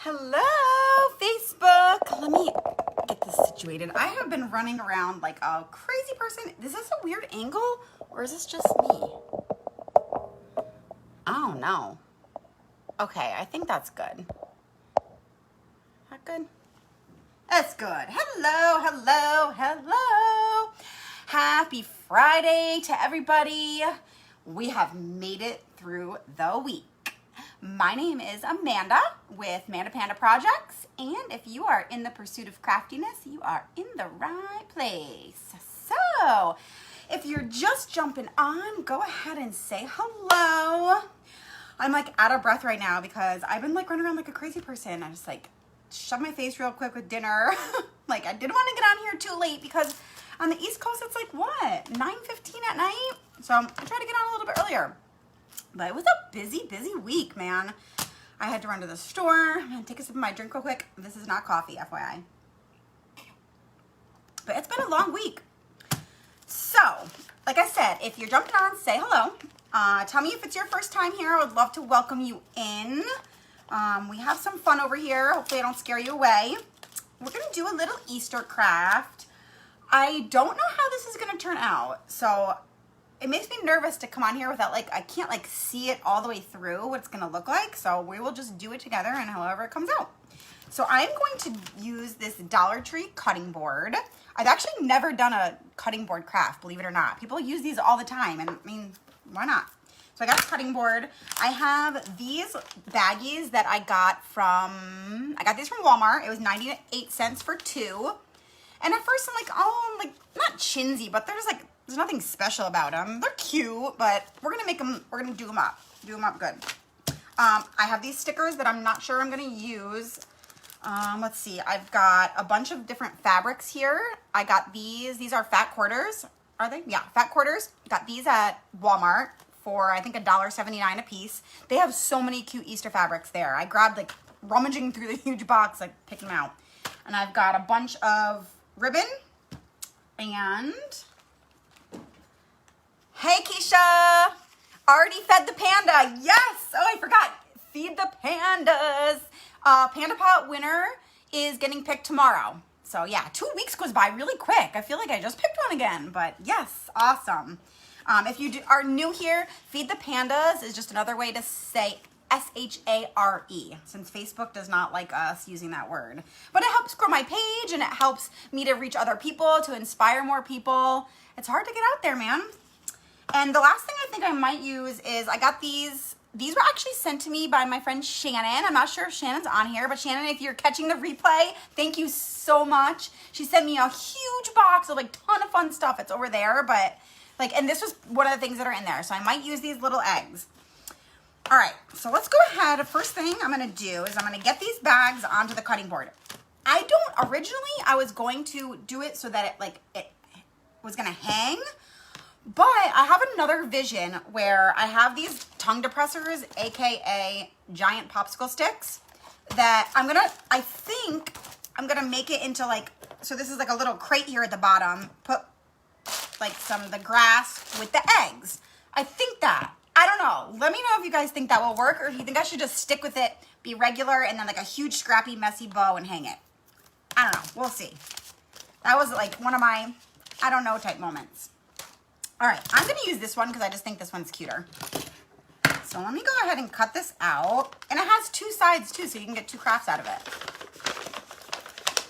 Hello, Facebook. Let me get this situated. I have been running around like a crazy person. Is this a weird angle or is this just me? Oh, no. Okay, I think that's good. That good? That's good. Hello, hello, hello. Happy Friday to everybody. We have made it through the week. My name is Amanda with Manda Panda Projects, and if you are in the pursuit of craftiness, you are in the right place. So, if you're just jumping on, go ahead and say hello. I'm like out of breath right now because I've been like running around like a crazy person. I just like shoved my face real quick with dinner. Like I didn't want to get on here too late because on the East Coast it's like what, 9:15 at night? So I tried to get on a little bit earlier. But it was a busy week, man. I had to run to the store. I'm gonna take a sip of my drink real quick. This is not coffee, FYI. But it's been a long week. So, like I said, if you're jumping on, say hello. Tell me if it's your first time here. I would love to welcome you in. We have some fun over here. Hopefully I don't scare you away. We're gonna do a little Easter craft. I don't know how this is gonna turn out. So it makes me nervous to come on here without like, I can't like see it all the way through what it's gonna look like. So we will just do it together and however it comes out. So I'm going to use this Dollar Tree cutting board. I've actually never done a cutting board craft, believe it or not. People use these all the time and I mean, why not? So I got a cutting board. I have these baggies that I got these from Walmart. It was 98 cents for two. And at first I'm like, oh, like not chinsy, but there's nothing special about them. They're cute, but we're gonna do them up good. I have these stickers that I'm not sure I'm gonna use. Let's see, I've got a bunch of different fabrics here. I got these are fat quarters. Are they? Yeah, fat quarters. Got these at Walmart for I think $1.79 a piece. They have so many cute Easter fabrics there. I grabbed like rummaging through the huge box, like picking them out. And I've got a bunch of ribbon and hey, Keisha, already fed the panda. Yes. Oh, I forgot. Feed the pandas. Panda Pot winner is getting picked tomorrow. So yeah, 2 weeks goes by really quick. I feel like I just picked one again, but yes, awesome. If you are new here, Feed the Pandas is just another way to say S-H-A-R-E, since Facebook does not like us using that word. But it helps grow my page and it helps me to reach other people, to inspire more people. It's hard to get out there, man. And the last thing I think I might use is I got these. These were actually sent to me by my friend Shannon. I'm not sure if Shannon's on here, but Shannon, if you're catching the replay, thank you so much. She sent me a huge box of like ton of fun stuff. It's over there, but like, and this was one of the things that are in there. So I might use these little eggs. All right, so let's go ahead. First thing I'm gonna do is I'm gonna get these bags onto the cutting board. Originally I was going to do it so that it was gonna hang. But I have another vision where I have these tongue depressors, AKA giant popsicle sticks, that I think I'm gonna make it into like, so this is like a little crate here at the bottom, put like some of the grass with the eggs. I think that, I don't know. Let me know if you guys think that will work or if you think I should just stick with it, be regular, and then like a huge scrappy messy bow and hang it. I don't know, we'll see. That was like one of my, I don't know type moments. All right, I'm gonna use this one because I just think this one's cuter. So let me go ahead and cut this out. And it has two sides too, so you can get two crafts out of it.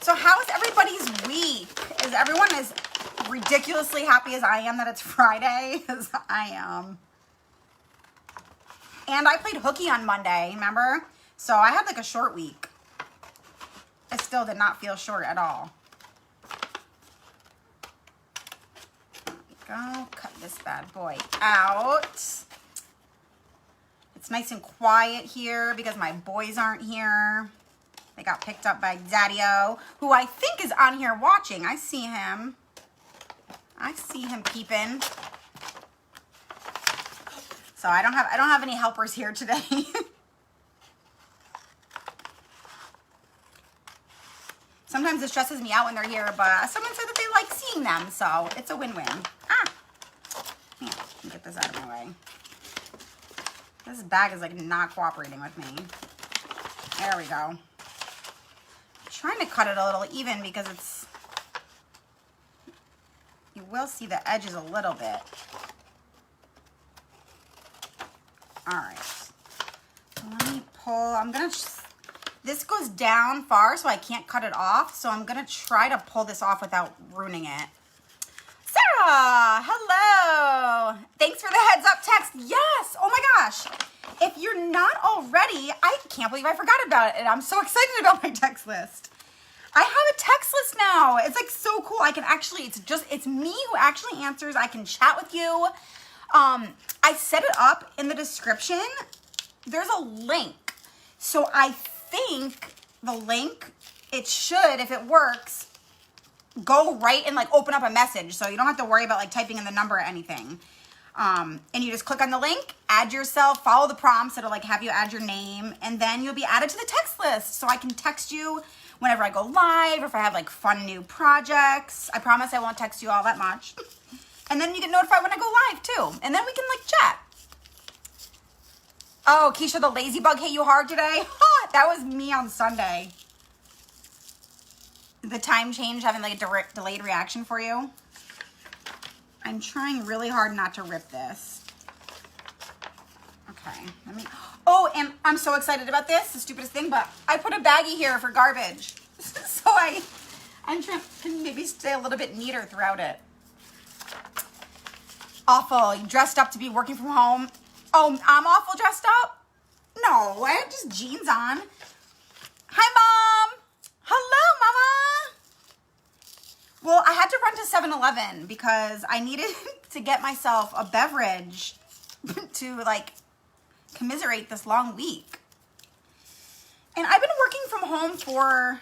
So how's everybody's week? Is everyone as ridiculously happy as I am that it's Friday? As I am. And I played hooky on Monday, remember? So I had like a short week. I still did not feel short at all. Go cut this bad boy out. It's nice and quiet here because my boys aren't here. They got picked up by Daddy-O, who I think is on here watching. I see him. I see him peeping. So I don't have any helpers here today. Sometimes it stresses me out when they're here, but someone said that they like seeing them, so it's a win-win. Yeah, let me get this out of my way. This bag is like not cooperating with me. There we go. trying to cut it a little even because it's, you will see the edges a little bit. All right, let me pull, this goes down far so I can't cut it off, so I'm gonna try to pull this off without ruining it. Sarah, hello. Thanks for the heads up text. Yes, oh my gosh. If you're not already, I can't believe I forgot about it. I'm so excited about my text list. I have a text list now. It's like so cool. I can actually, it's me who actually answers. I can chat with you. I set it up in the description. There's a link. So I think the link, it should, if it works, go right and like open up a message. So you don't have to worry about like typing in the number or anything. And you just click on the link, add yourself, follow the prompts. It'll like have you add your name, and then you'll be added to the text list. So I can text you whenever I go live or if I have like fun new projects. I promise I won't text you all that much. And then you get notified when I go live too. And then we can like chat. Oh, Keisha, the lazy bug hit you hard today? That was me on Sunday. The time change having like a delayed reaction for you. I'm trying really hard not to rip this. Okay, oh, and I'm so excited about this, the stupidest thing, but I put a baggie here for garbage. So I'm trying to maybe stay a little bit neater throughout it. Awful, you dressed up to be working from home. Oh, I'm awful dressed up? No, I have just jeans on. Hi, Mom. Hello, Mama. Well, I had to run to 7-Eleven because I needed to get myself a beverage to like commiserate this long week. And I've been working from home for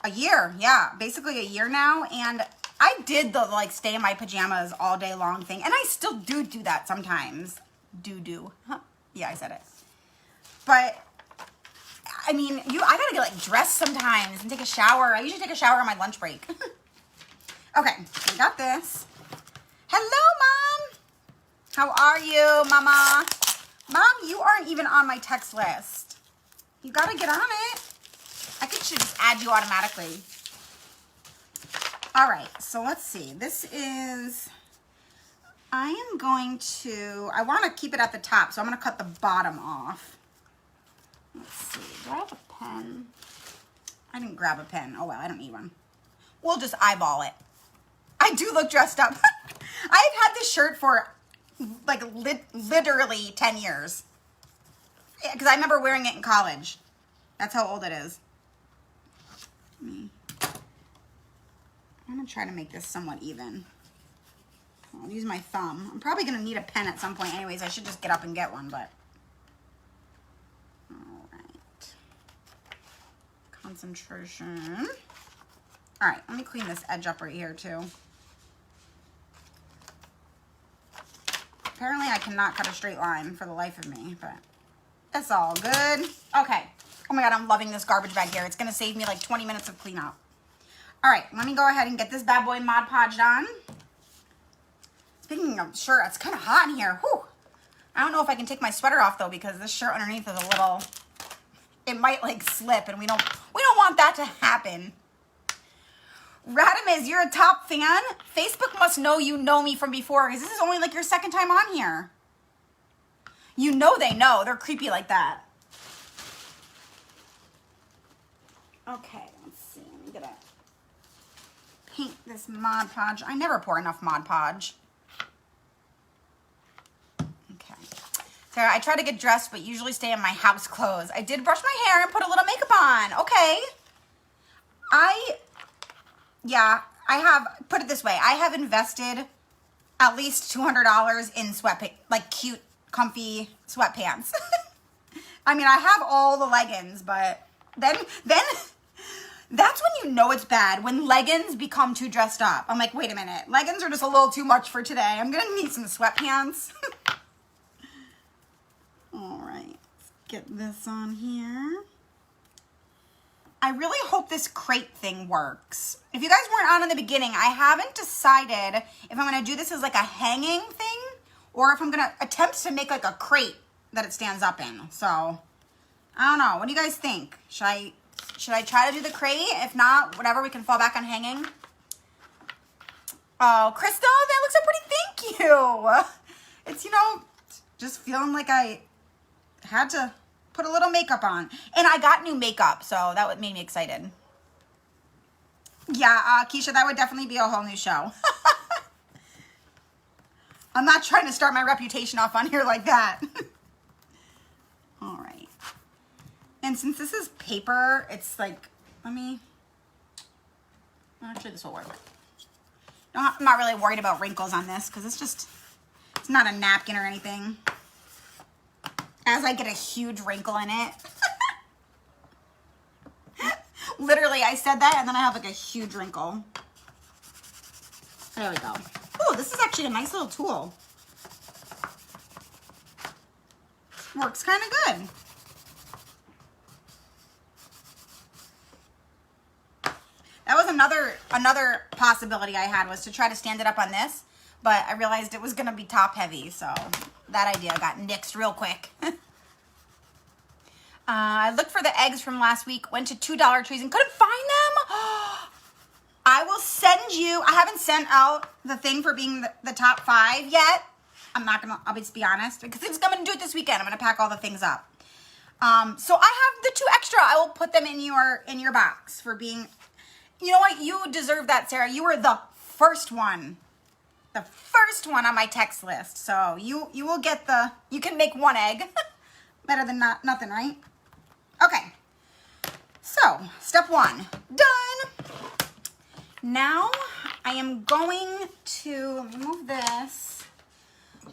a year. Yeah, basically a year now. And I did the like stay in my pajamas all day long thing. And I still do that sometimes. Huh? Yeah, I said it. But I mean, I gotta get like dressed sometimes and take a shower. I usually take a shower on my lunch break. Okay, we got this. Hello, Mom. How are you, Mama? Mom, you aren't even on my text list. You gotta get on it. I should just add you automatically. All right, so let's see. This is, I want to keep it at the top, so I'm gonna cut the bottom off. Let's see, do I have a pen? I didn't grab a pen. Oh well, I don't need one. We'll just eyeball it. I do look dressed up. I've had this shirt for like literally 10 years. Because I remember wearing it in college. That's how old it is. I'm going to try to make this somewhat even. I'll use my thumb. I'm probably going to need a pen at some point anyways. I should just get up and get one, but. All right. Concentration. All right, let me clean this edge up right here too. Apparently I cannot cut a straight line for the life of me, but it's all good. Okay. Oh my God, I'm loving this garbage bag here. It's gonna save me like 20 minutes of cleanup. All right, let me go ahead and get this bad boy Mod Podged on. Speaking of shirt, it's kind of hot in here. Whew. I don't know if I can take my sweater off though, because this shirt underneath is a little, it might like slip, and we don't want that to happen. Radimus, you're a top fan? Facebook must know you know me from before, because this is only like your second time on here. You know they know. They're creepy like that. Okay, let's see. I'm gonna paint this Mod Podge. I never pour enough Mod Podge. Okay. Sarah, I try to get dressed, but usually stay in my house clothes. I did brush my hair and put a little makeup on. Okay. Yeah, I have, put it this way, I have invested at least $200 in sweatpants, like cute, comfy sweatpants. I mean, I have all the leggings, but then that's when you know it's bad, when leggings become too dressed up. I'm like, wait a minute, leggings are just a little too much for today. I'm gonna need some sweatpants. All right, let's get this on here. I really hope this crate thing works. If you guys weren't on in the beginning, I haven't decided if I'm gonna do this as like a hanging thing or if I'm gonna attempt to make like a crate that it stands up in. So, I don't know. What do you guys think? Should Should I try to do the crate? If not, whatever, we can fall back on hanging. Oh, Crystal, that looks so pretty. Thank you. It's, you know, just feeling like I had to put a little makeup on. And I got new makeup, so that made me excited. Yeah, Keisha, that would definitely be a whole new show. I'm not trying to start my reputation off on here like that. All right. And since this is paper, it's like, actually this will work. No, I'm not really worried about wrinkles on this because it's not a napkin or anything. As I get a huge wrinkle in it. Literally, I said that and then I have like a huge wrinkle. There we go. Oh, this is actually a nice little tool. Works kind of good. That was another possibility I had, was to try to stand it up on this, but I realized it was going to be top heavy, so that idea got nixed real quick. I looked for the eggs from last week, went to $2 Trees and couldn't find them. I will send you, I haven't sent out the thing for being the top 5 yet. I'll just be honest, because I'm going to do it this weekend. I'm going to pack all the things up. So I have the 2 extra. I will put them in your box for being, you know what? You deserve that, Sarah. You were the first one. The first one on my text list. So you will get you can make 1 egg. Better than nothing, right? Okay. So, step 1, done. Now, I am going to remove this.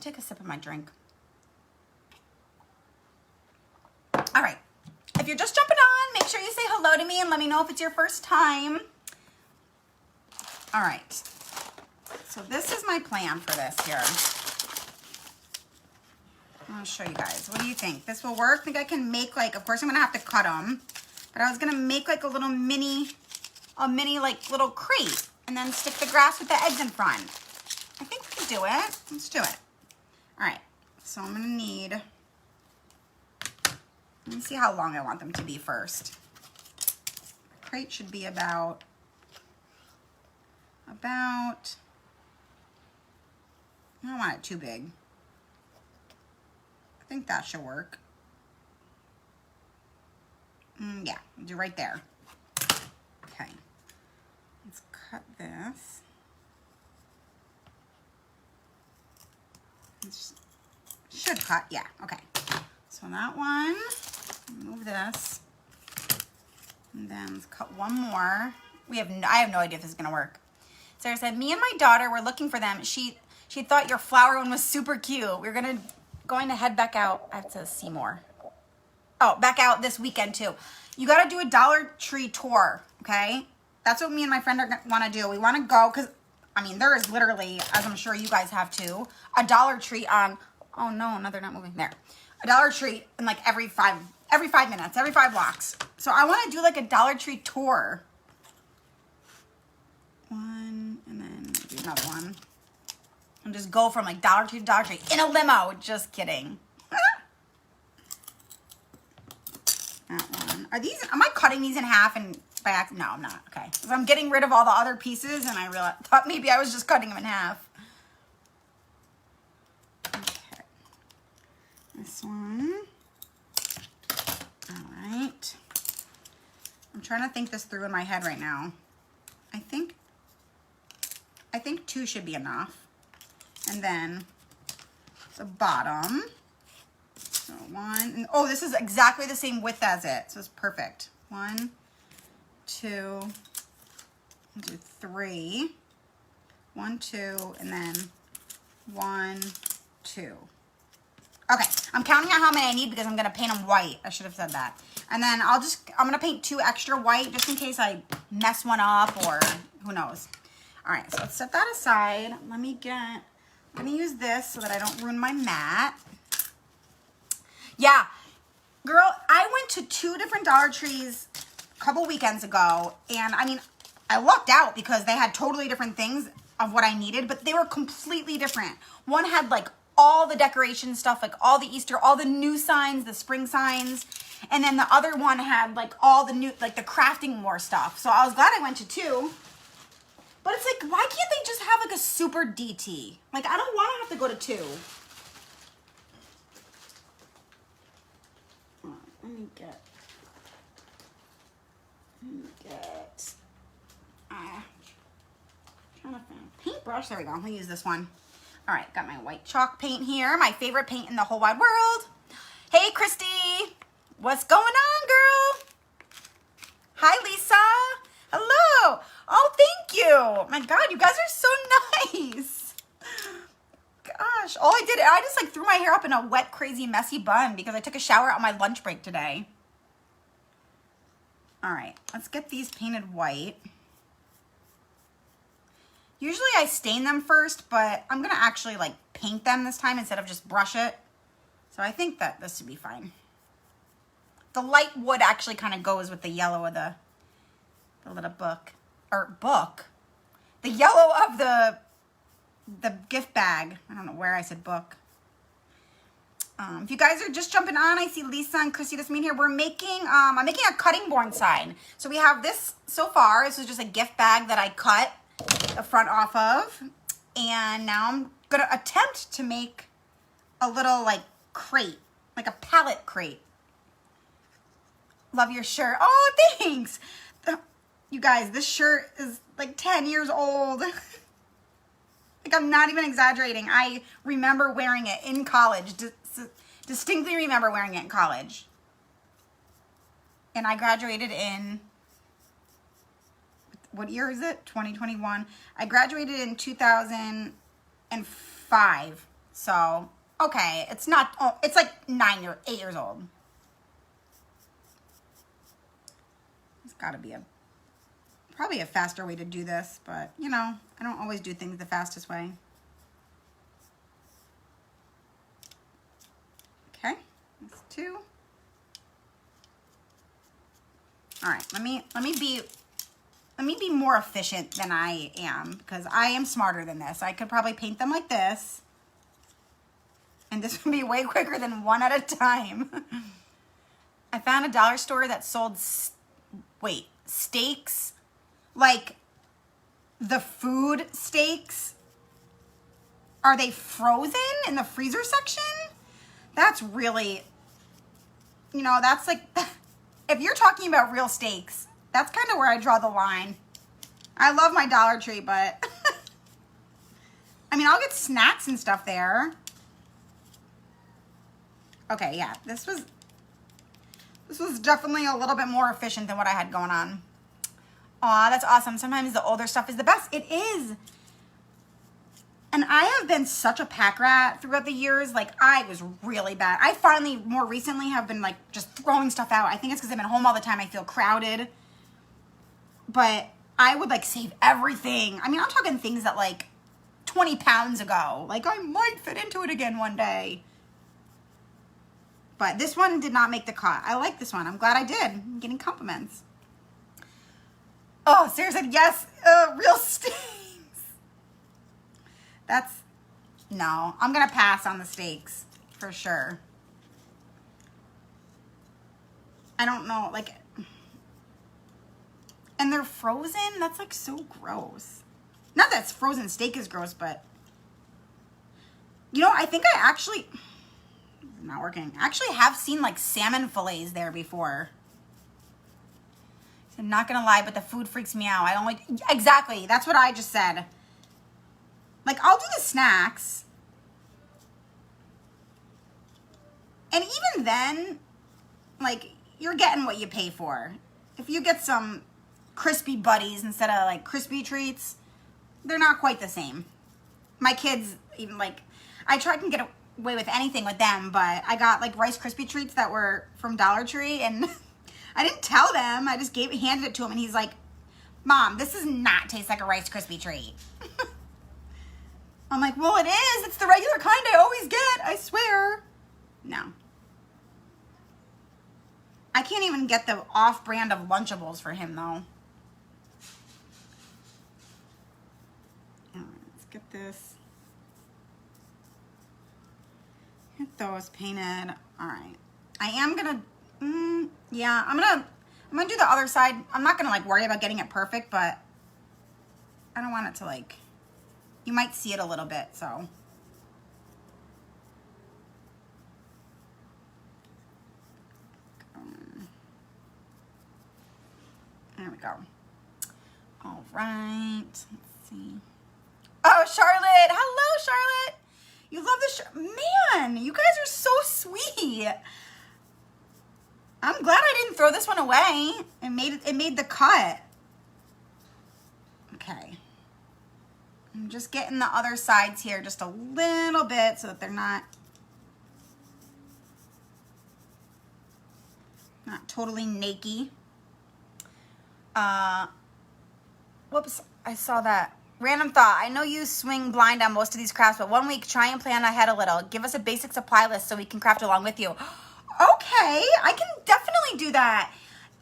Take a sip of my drink. All right. If you're just jumping on, make sure you say hello to me and let me know if it's your first time. All right. So this is my plan for this here. I'll show you guys. What do you think? This will work? I think I can make, like, of course I'm going to have to cut them. But I was going to make like a mini like little crate. And then stick the grass with the eggs in front. I think we can do it. Let's do it. All right. So I'm going to need, let me see how long I want them to be first. The crate should be about, I don't want it too big. I think that should work. Yeah, do right there. Okay. Let's cut this. Should cut, yeah, okay. So that one, move this. And then let's cut one more. I have no idea if this is gonna work. Sarah said, me and my daughter were looking for them. She thought your flower one was super cute. We're going to head back out. I have to see more. Oh, back out this weekend too. You got to do a Dollar Tree tour, okay? That's what me and my friend want to do. We want to go because, I mean, there is literally, as I'm sure you guys have too, a Dollar Tree on, oh no, they're not moving there. A Dollar Tree in like every 5 minutes, every 5 blocks. So I want to do like a Dollar Tree tour. One, and then do another one. And just go from like Dollar Tree to Dollar Tree in a limo. Just kidding. That one. Am I cutting these in half and by accident? No, I'm not. Okay. So I'm getting rid of all the other pieces and I thought maybe I was just cutting them in half. Okay. This one. All right. I'm trying to think this through in my head right now. I think 2 should be enough. And then the bottom. So 1, and oh, this is exactly the same width as it. So it's perfect. 1, 2, 3. 1, 2, and then 1, 2. Okay, I'm counting out how many I need because I'm gonna paint them white. I should have said that. And then I'm gonna paint 2 extra white just in case I mess one up or who knows. All right, so let's set that aside. I'm gonna use this so that I don't ruin my mat. Yeah, girl, I went to 2 different Dollar Trees a couple weekends ago, and I mean, I lucked out because they had totally different things of what I needed, but they were completely different. One had like all the decoration stuff, like all the Easter, all the new signs, the spring signs, And then the other one had like all the new, like the crafting more stuff. So I was glad I went to 2. But it's like, why can't they just have like a super DT? Like, I don't want to have to go to 2. Let me get trying to find a paintbrush. There we go. I'm gonna use this one. All right, got my white chalk paint here. My favorite paint in the whole wide world. Hey, Christy. What's going on, girl? Hi, Lisa. Hello. Oh, thank you. My God, you guys are so nice. Gosh, all I did, I just like threw my hair up in a wet, crazy, messy bun because I took a shower on my lunch break today. All right, let's get these painted white. Usually I stain them first, but I'm gonna actually like paint them this time instead of just brush it. So I think that this should be fine. The light wood actually kind of goes with the yellow of the little book. The yellow of the gift bag. I don't know where I said book. If you guys are just jumping on, I see Lisa and Chrissy just meet here. We're making, I'm making a cutting board sign. So we have this so far. This is just a gift bag that I cut the front off of. And now I'm going to attempt to make a little like crate, like a pallet crate. Love your shirt. Oh, thanks. You guys, this shirt is like 10 years old. Like, I'm not even exaggerating. I remember wearing it in college. Distinctly remember wearing it in college. And I graduated in, what year is it? 2021. I graduated in 2005. So, okay. It's not, oh, it's like 8 years old. It's gotta be probably a faster way to do this, but you know, I don't always do things the fastest way. Okay, that's 2. All right, let me be more efficient than I am, because I am smarter than this. I could probably paint them like this, and this would be way quicker than one at a time. I found a dollar store that sold, steaks. Like, the food steaks, are they frozen in the freezer section? That's really, you know, that's like, if you're talking about real steaks, that's kind of where I draw the line. I love my Dollar Tree, but, I mean, I'll get snacks and stuff there. Okay, yeah, this was definitely a little bit more efficient than what I had going on. Aw, that's awesome. Sometimes the older stuff is the best. It is. And I have been such a pack rat throughout the years. Like, I was really bad. I finally, more recently, have been, like, just throwing stuff out. I think it's because I've been home all the time. I feel crowded. But I would, like, save everything. I mean, I'm talking things that, like, 20 pounds ago. Like, I might fit into it again one day. But this one did not make the cut. I like this one. I'm glad I did. I'm getting compliments. Oh, Sarah said yes. Real steaks. No, I'm going to pass on the steaks for sure. I don't know, like, and they're frozen? That's like so gross. Not that frozen steak is gross, but, you know, I think I actually, not working. I actually have seen like salmon fillets there before. I'm not gonna lie, but the food freaks me out. I don't like, exactly, that's what I just said. Like, I'll do the snacks. And even then, like, you're getting what you pay for. If you get some crispy buddies instead of like crispy treats, they're not quite the same. My kids, even like, I tried to get away with anything with them, but I got like Rice Krispie treats that were from Dollar Tree, and I didn't tell them. I just handed it to him, and he's like, Mom, this does not taste like a Rice Krispie treat. I'm like, well, it is. It's the regular kind I always get. I swear. No. I can't even get the off-brand of Lunchables for him, though. All right, let's get this. Get those painted. All right. I am going to Yeah, I'm gonna do the other side. I'm not gonna like worry about getting it perfect, but I don't want it to like, you might see it a little bit, so. There we go. All right, let's see. Oh, Charlotte, hello, Charlotte. You love the man, you guys are so sweet. I'm glad I didn't throw this one away. It made the cut. Okay. I'm just getting the other sides here just a little bit so that they're not totally naked. Whoops, I saw that. Random thought. I know you swing blind on most of these crafts, but one week try and plan ahead a little. Give us a basic supply list so we can craft along with you. Okay, I can definitely do that.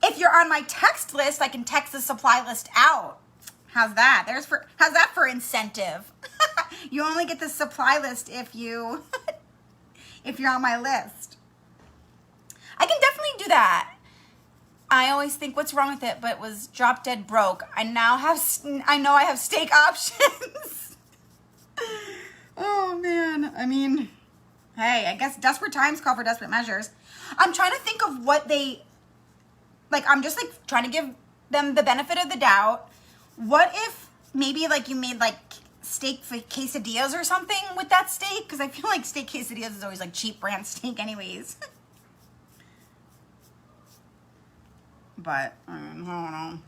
If you're on my text list, I can text the supply list out. How's that? How's that for incentive? You only get the supply list if you're on my list. I can definitely do that. I always think, what's wrong with it? But it was drop dead broke. I know I have steak options. Oh man, I mean, hey, I guess desperate times call for desperate measures. I'm trying to think of what I'm just like trying to give them the benefit of the doubt. What if maybe like you made like steak quesadillas or something with that steak? Because I feel like steak quesadillas is always like cheap brand steak anyways. But, I don't know.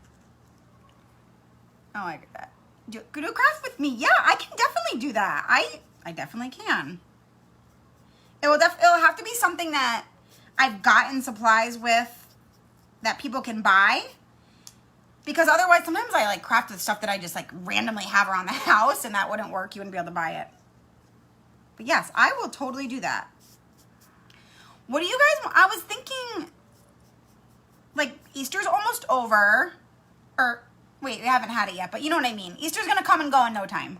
Oh, I like that. Do craft with me. Yeah, I can definitely do that. I definitely can. It'll have to be something that I've gotten supplies with that people can buy. Because otherwise, sometimes I like craft with stuff that I just like randomly have around the house and that wouldn't work. You wouldn't be able to buy it. But yes, I will totally do that. What do you guys want? I was thinking, like, Easter's almost over. Or, wait, we haven't had it yet, but you know what I mean. Easter's going to come and go in no time.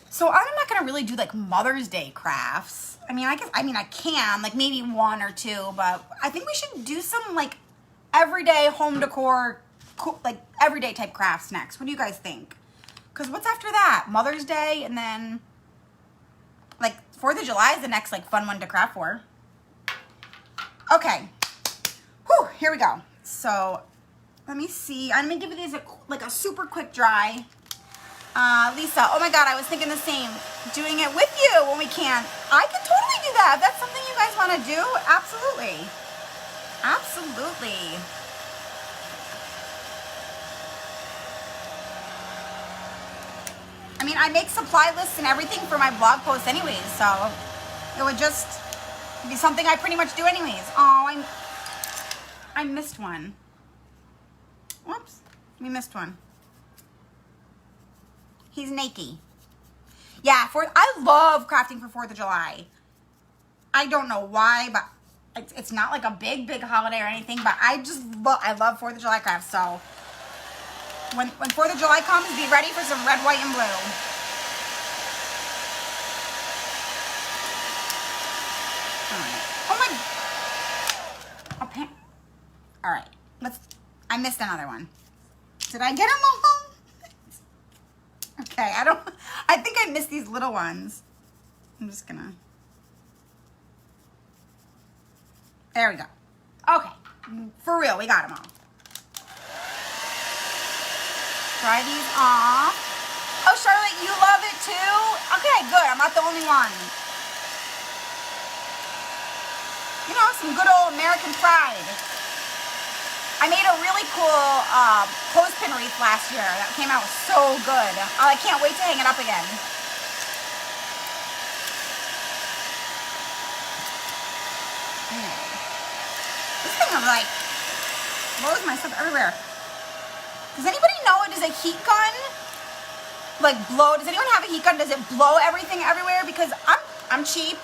So I'm not going to really do, like, Mother's Day crafts. I mean, I can, like, maybe one or two, but I think we should do some, like, everyday home decor, like, everyday type crafts next. What do you guys think? Because what's after that? Mother's Day, and then, like, 4th of July is the next, like, fun one to craft for. Okay. Whew, here we go. So, let me see. I'm going to give you these a super quick dry. Lisa, oh my God, I was thinking the same. Doing it with you when we can. I can totally do that. If that's something you guys want to do, absolutely. Absolutely. I mean, I make supply lists and everything for my blog posts anyways, so it would just be something I pretty much do anyways. Oh, I missed one. Whoops, we missed one. He's naked. Yeah, I love crafting for 4th of July. I don't know why, but it's not like a big holiday or anything, but I love 4th of July crafts, so when 4th of July comes, be ready for some red, white, and blue. All right. Oh my, all right, I missed another one. Did I get them all? Okay, I think I missed these little ones. I'm just gonna, there we go. Okay, for real, we got them all. Dry these off. Oh, Charlotte, you love it too? Okay, good, I'm not the only one. You know, some good old American pride. I made a really cool clothespin wreath last year that came out so good. I can't wait to hang it up again. This thing is like, blows my stuff everywhere. Does anybody know, does a heat gun like blow? Does anyone have a heat gun? Does it blow everything everywhere? Because I'm cheap.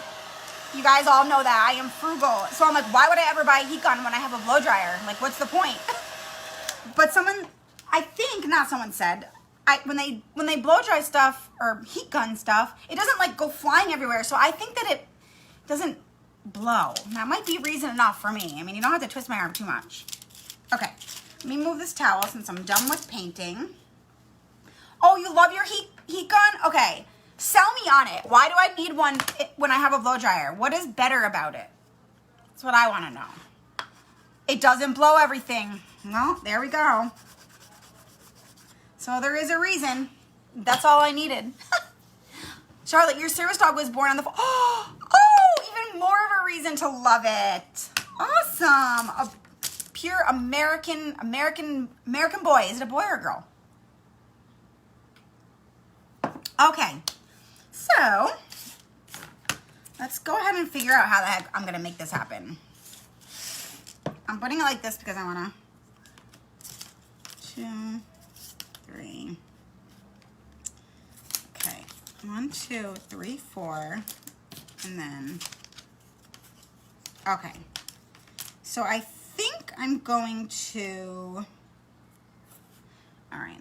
You guys all know that. I am frugal. So I'm like, why would I ever buy a heat gun when I have a blow dryer? Like, what's the point? But someone said, when they blow dry stuff or heat gun stuff, it doesn't like go flying everywhere. So I think that it doesn't blow. That might be reason enough for me. I mean, you don't have to twist my arm too much. Okay, let me move this towel since I'm done with painting. Oh, you love your heat gun? Okay, sell me on it. Why do I need one when I have a blow dryer? What is better about it? That's what I want to know. It doesn't blow everything. Well, there we go. So there is a reason. That's all I needed. Charlotte, your service dog was born on the... Oh, even more of a reason to love it. Awesome. A pure American boy. Is it a boy or a girl? Okay. So, let's go ahead and figure out how the heck I'm going to make this happen. I'm putting it like this because I want to... 2, 3... Okay, 1, 2, 3, 4, and then, okay. So I think I'm going to, all right,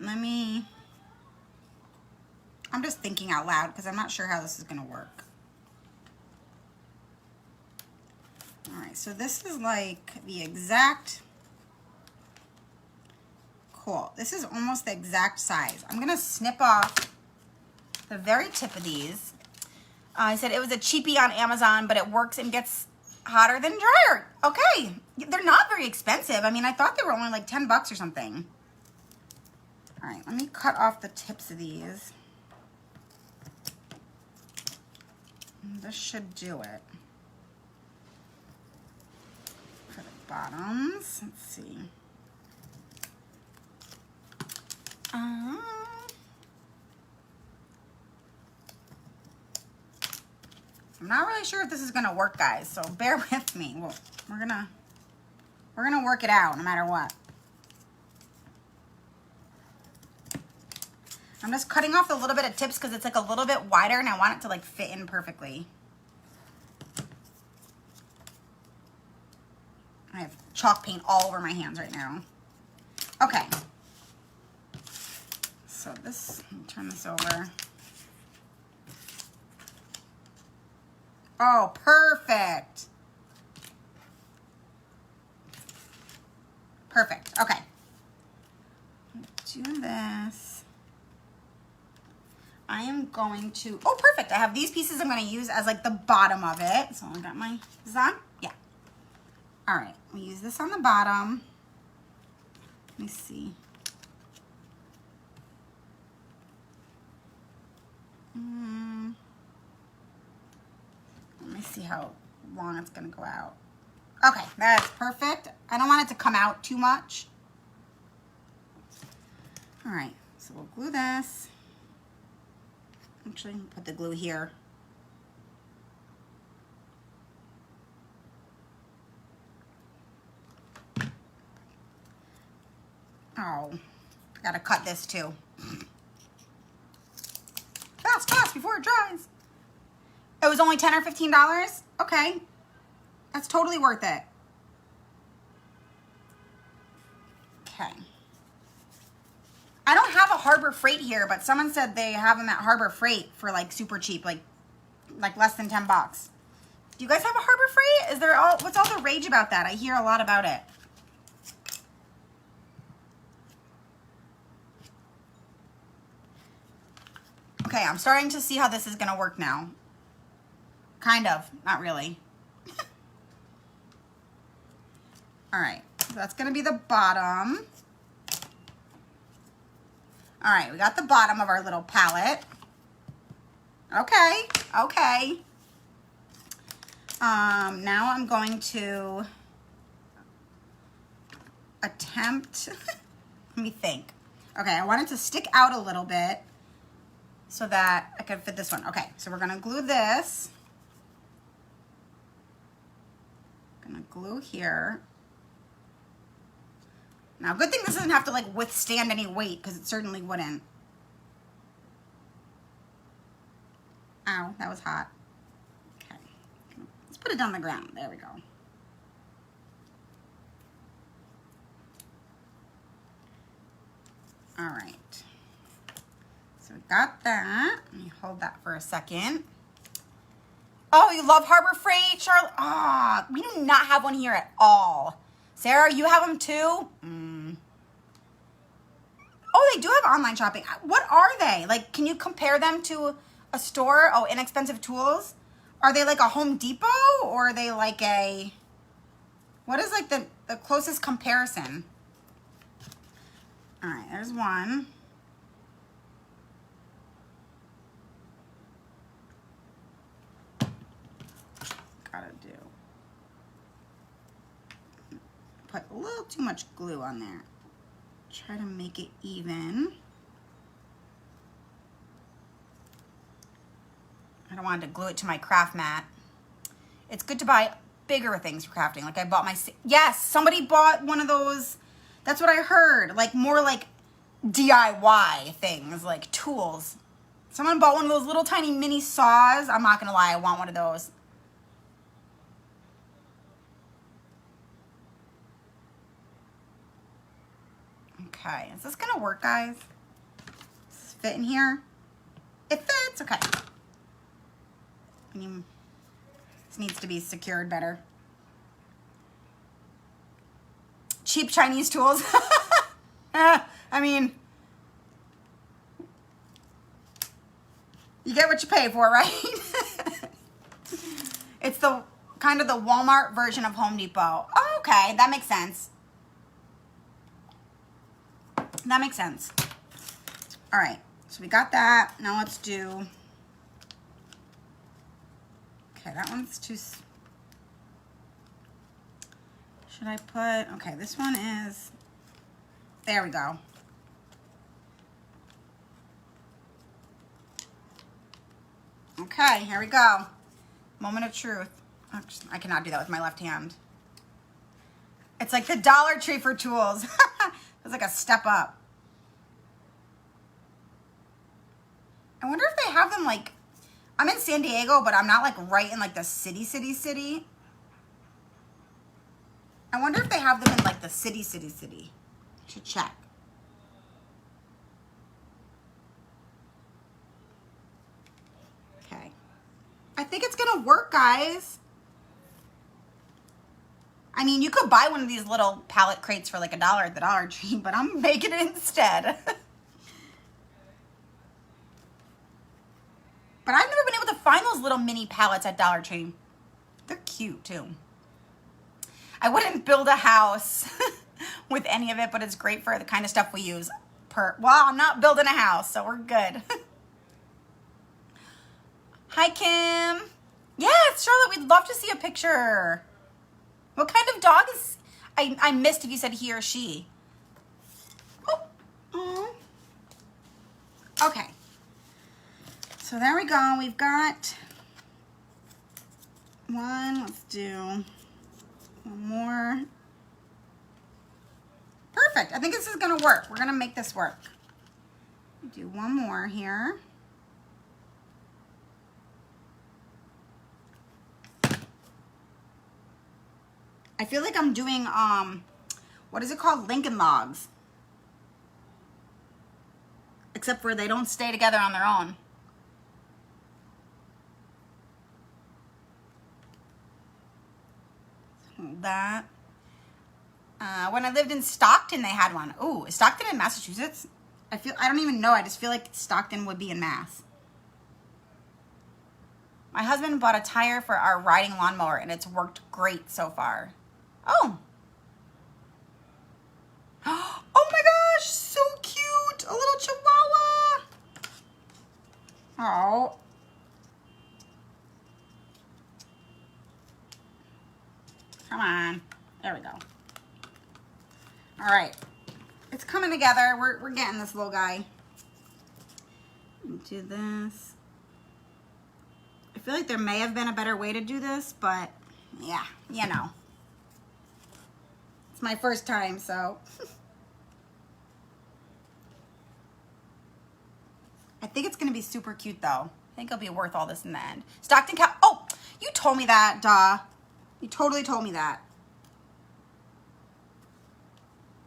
I'm just thinking out loud because I'm not sure how this is going to work. All right, so this is like the exact, cool. This is almost the exact size. I'm going to snip off the very tip of these. I said it was a cheapie on Amazon, but it works and gets hotter than dryer. Okay, they're not very expensive. I mean, I thought they were only like 10 bucks or something. All right, let me cut off the tips of these. This should do it. For the bottoms, let's see. I'm not really sure if this is gonna work, guys, so bear with me. Well, we're gonna work it out no matter what. I'm just cutting off a little bit of tips because it's like a little bit wider and I want it to like fit in perfectly. I have chalk paint all over my hands right now. Okay. So this, let me turn this over. Oh, perfect. Perfect, okay. Do this. I am going to, oh, perfect. I have these pieces I'm gonna use as like the bottom of it. So I got my, is this on? Yeah. All right, we use this on the bottom. Let me see. Let me see how long it's gonna go out. Okay, that's perfect. I don't want it to come out too much. All right, so we'll glue this. Actually, put the glue here. Oh, I gotta cut this too. Fast, fast, before it dries. It was only $10 or $15? Okay. That's totally worth it. Okay. I don't have a Harbor Freight here, but someone said they have them at Harbor Freight for like super cheap, like less than 10 bucks. Do you guys have a Harbor Freight? Is there what's all the rage about that? I hear a lot about it. Okay, I'm starting to see how this is gonna work now. Kind of, not really. All right, so that's gonna be the bottom. All right, we got the bottom of our little palette. Okay, okay. Now I'm going to attempt, let me think. Okay, I want it to stick out a little bit so that I can fit this one. Okay, so we're gonna glue this. Gonna glue here. Now, good thing this doesn't have to like withstand any weight because it certainly wouldn't. Ow, that was hot. Okay, let's put it on the ground. There we go. All right. So we got that. Let me hold that for a second. Oh, you love Harbor Freight, Charlotte? Ah, we do not have one here at all. Sarah, you have them too? Oh, they do have online shopping. What are they? Like, can you compare them to a store? Oh, Inexpensive Tools. Are they like a Home Depot or are they like a, what is like the closest comparison? All right, there's one. Gotta do. Put a little too much glue on there. Try to make it even. I don't want to glue it to my craft mat. It's good to buy bigger things for crafting. Like I bought my, yes, somebody bought one of those. That's what I heard. Like more like DIY things, like tools. Someone bought one of those little tiny mini saws. I'm not gonna lie, I want one of those. Okay, is this gonna work, guys? Does this fit in here? It fits, okay. This needs to be secured better. Cheap Chinese tools. I mean, you get what you pay for, right? It's the kind of the Walmart version of Home Depot. Oh, okay, that makes sense. That makes sense. All right, so we got that. Now let's do, okay, that one's too, should I put, okay, this one is, there we go. Okay, here we go. Moment of truth. I cannot do that with my left hand. It's like the Dollar Tree for tools. It's like a step up. I wonder if they have them like, I'm in San Diego, but I'm not like right in like the city. I wonder if they have them in like the city. Should check. Okay. I think it's gonna work, guys. I mean, you could buy one of these little pallet crates for like $1 at the Dollar Tree, but I'm making it instead. But I've never been able to find those little mini pallets at Dollar Tree. They're cute too. I wouldn't build a house with any of it, but it's great for the kind of stuff we use. Well, I'm not building a house, so we're good. Hi, Kim. Yes, Charlotte, we'd love to see a picture. What kind of dog is, I missed if you said he or she. Oh. Okay. So there we go. We've got one. Let's do one more. Perfect. I think this is going to work. We're going to make this work. Do one more here. I feel like I'm doing, what is it called? Lincoln Logs. Except for they don't stay together on their own. Hold that. When I lived in Stockton, they had one. Ooh, is Stockton in Massachusetts? I don't even know. I just feel like Stockton would be in Mass. My husband bought a tire for our riding lawnmower and it's worked great so far. Oh. Oh my gosh, so cute. A little chihuahua. Oh. Come on. There we go. All right. It's coming together. We're getting this little guy. Do this. I feel like there may have been a better way to do this, but yeah, you know. It's my first time, so. I think it's going to be super cute, though. I think it'll be worth all this in the end. Stockton Cow. Oh, you told me that, duh. You totally told me that.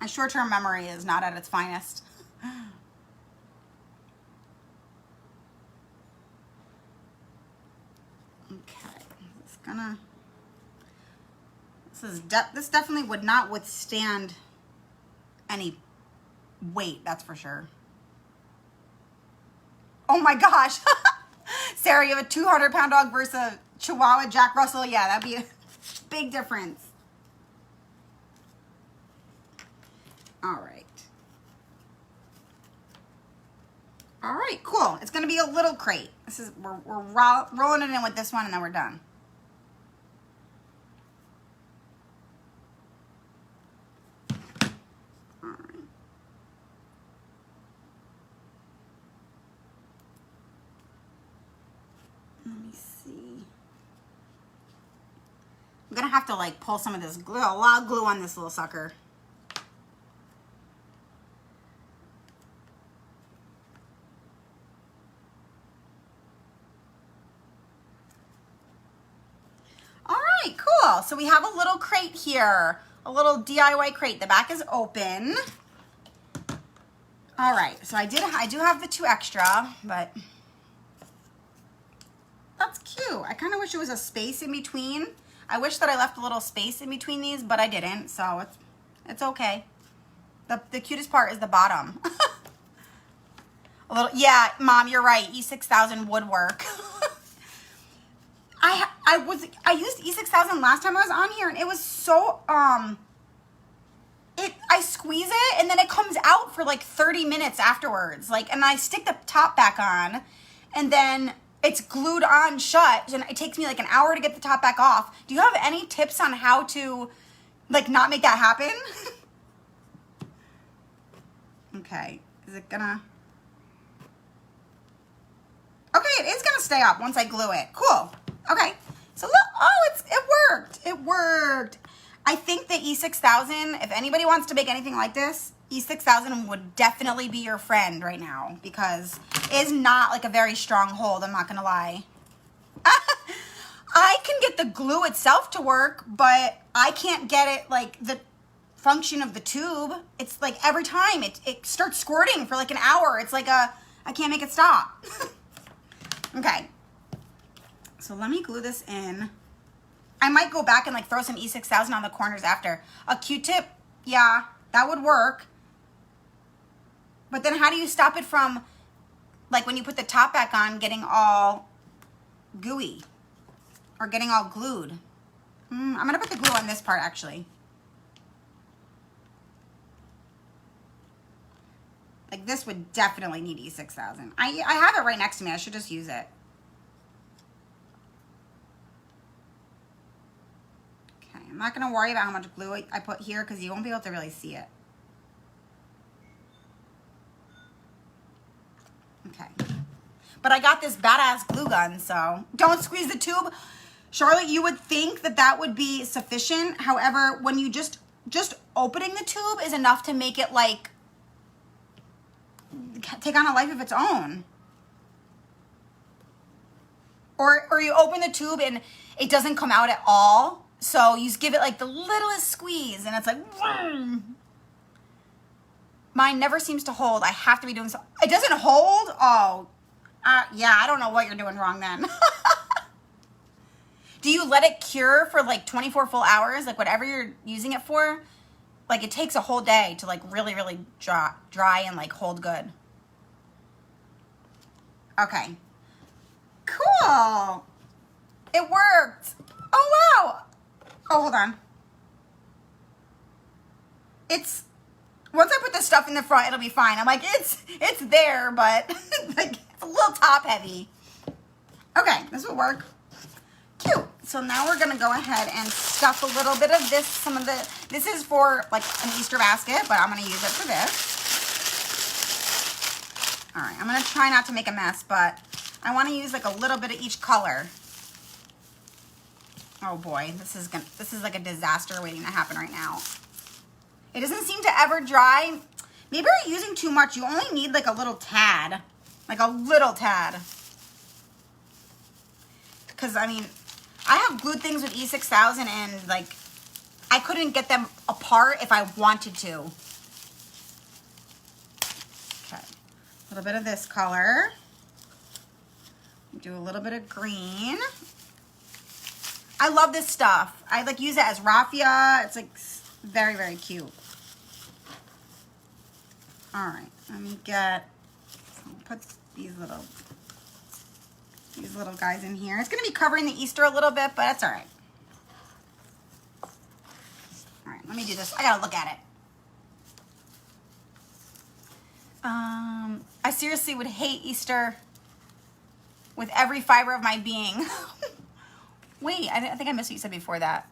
My short-term memory is not at its finest. Okay. gonna, this definitely would not withstand any weight, that's for sure. Oh my gosh. Sarah, you have a 200-pound dog versus a Chihuahua Jack Russell. Yeah, that'd be a big difference. All right. All right, cool. It's gonna be a little crate. This is, we're rolling it in with this one and then we're done. All right. Let me see. I'm gonna have to like pull some of this glue, a lot of glue on this little sucker. All right, cool. So we have a little crate here, a little DIY crate. The back is open. All right, so I do have the 2 extra, but that's cute. I kind of wish there was a space in between. I wish that I left a little space in between these, but I didn't, so it's okay. The cutest part is the bottom. A little, yeah, Mom, you're right. E6000 would work. I used E6000 last time I was on here, and it was so I squeeze it and then it comes out for like 30 minutes afterwards. Like, and I stick the top back on, and then it's glued on shut, and it takes me like an hour to get the top back off. Do you have any tips on how to like not make that happen? Okay, is it gonna? Okay, it is gonna stay up once I glue it. Cool. Okay, so look, oh, it worked. It worked. I think the E6000, if anybody wants to make anything like this, E6000 would definitely be your friend right now, because it is not like a very strong hold, I'm not gonna lie. I can get the glue itself to work, but I can't get it like the function of the tube. It's like every time it starts squirting for like an hour. It's like I can't make it stop. Okay, so let me glue this in. I might go back and like throw some E6000 on the corners after. A Q-tip, yeah, that would work. But then how do you stop it from, like when you put the top back on, getting all gooey or getting all glued? I'm gonna put the glue on this part actually. Like this would definitely need E6000. I have it right next to me, I should just use it. I'm not going to worry about how much glue I put here because you won't be able to really see it. Okay. But I got this badass glue gun, so don't squeeze the tube. Charlotte, you would think that that would be sufficient. However, when you just opening the tube is enough to make it like take on a life of its own. Or you open the tube and it doesn't come out at all. So you just give it like the littlest squeeze and it's like, vroom. Mine never seems to hold. I have to be doing so. It doesn't hold? Oh, yeah, I don't know what you're doing wrong then. Do you let it cure for like 24 full hours? Like whatever you're using it for? Like it takes a whole day to like really, really dry and like hold good. Okay. Cool. It worked. Oh, wow. Oh, hold on. It's, once I put the stuff in the front, it'll be fine. I'm like, it's there, but like, it's a little top heavy. Okay, this will work. Cute. So now we're gonna go ahead and stuff a little bit of this, this is for like an Easter basket, but I'm gonna use it for this. All right, I'm gonna try not to make a mess, but I wanna use like a little bit of each color. Oh boy, this is like a disaster waiting to happen right now. It doesn't seem to ever dry. Maybe you're using too much. You only need like a little tad. Like a little tad. Because I mean, I have glued things with E6000 and like, I couldn't get them apart if I wanted to. Okay, a little bit of this color. Do a little bit of green. I love this stuff. I like use it as raffia. It's like very, very cute. All right, let me put these little guys in here. It's gonna be covering the Easter a little bit, but that's all right. All right, let me do this. I gotta look at it. I seriously would hate Easter with every fiber of my being. Wait, I think I missed what you said before that.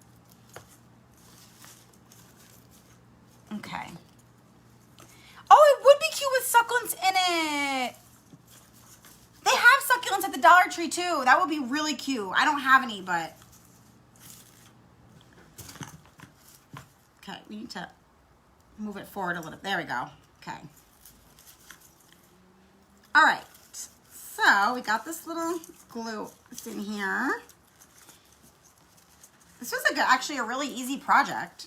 Okay. Oh, it would be cute with succulents in it. They have succulents at the Dollar Tree too. That would be really cute. I don't have any, but. Okay, we need to move it forward a little. There we go. Okay. All right. So we got this little glue in here. This was actually a really easy project.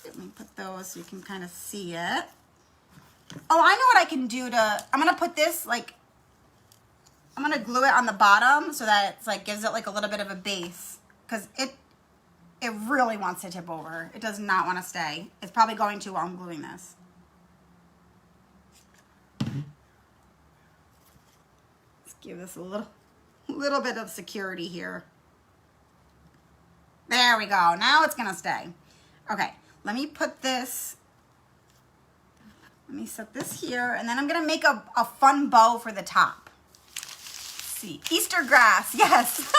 Let me put those so you can kind of see it. Oh, I know what I can do I'm going to put this I'm going to glue it on the bottom so that it's gives it a little bit of a base, because it really wants to tip over. It does not want to stay. It's probably going to while I'm gluing this. Let's give this a little bit of security here. There we go. Now it's going to stay. Okay, let me put this, let me set this here, and then I'm going to make a fun bow for the top. Let's see, Easter grass, yes.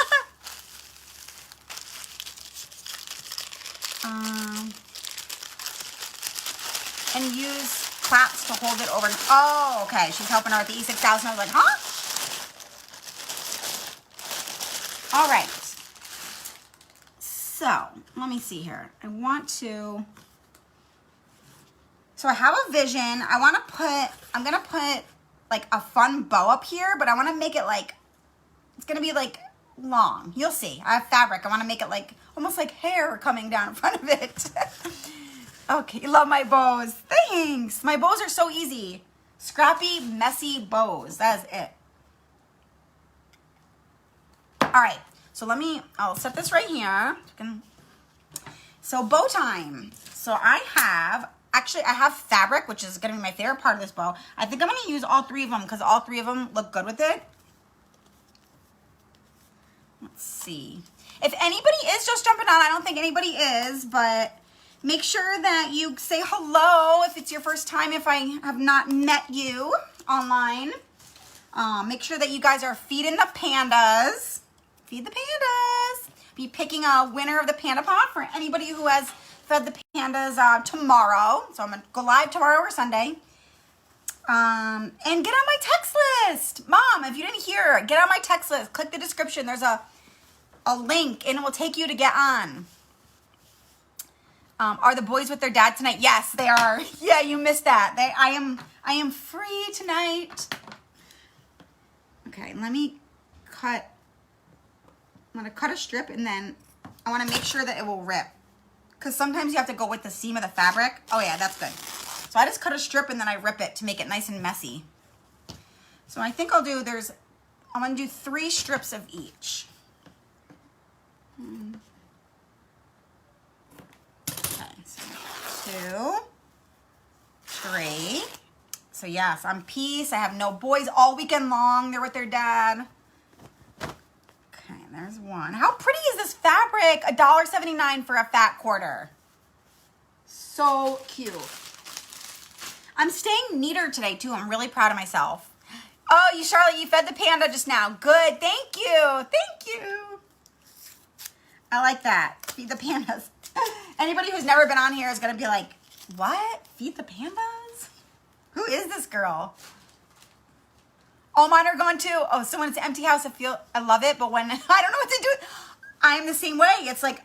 And use claps to hold it over. Oh, okay, she's helping her with the E6000. I was like, huh? All right. So, let me see here. I'm going to put a fun bow up here, but I want to make it it's going to be long. You'll see. I have fabric. I want to make it almost like hair coming down in front of it. Okay, you love my bows. Thanks. My bows are so easy. Scrappy, messy bows. That is it. All right. So I'll set this right here. So bow time. So I have fabric, which is going to be my favorite part of this bow. I think I'm going to use all three of them because all three of them look good with it. Let's see. If anybody is just jumping on, I don't think anybody is, but make sure that you say hello if it's your first time, if I have not met you online. Make sure that you guys are feeding the pandas. Feed the pandas. Be picking a winner of the panda pot for anybody who has fed the pandas tomorrow. So I'm going to go live tomorrow or Sunday. And get on my text list. Mom, if you didn't hear, get on my text list. Click the description. There's a link and it will take you to get on. Are the boys with their dad tonight? Yes, they are. Yeah, you missed that. I am free tonight. Okay, let me cut. I'm going to cut a strip and then I want to make sure that it will rip. Because sometimes you have to go with the seam of the fabric. Oh yeah, that's good. So I just cut a strip and then I rip it to make it nice and messy. So I think I'm going to do 3 strips of each. Okay, so 2, 3. So yes, I'm peace. I have no boys all weekend long. They're with their dad. Okay, there's 1. How pretty is this fabric? $1.79 for a fat quarter. So cute. I'm staying neater today too. I'm really proud of myself. Oh, Charlotte, you fed the panda just now. Good, thank you. Thank you. I like that. Feed the pandas. Anybody who's never been on here is going to be like, what? Feed the pandas? Who is this girl? Oh, mine are going too. Oh, so when it's an empty house, I love it. But when I don't know what to do, I'm the same way. It's like,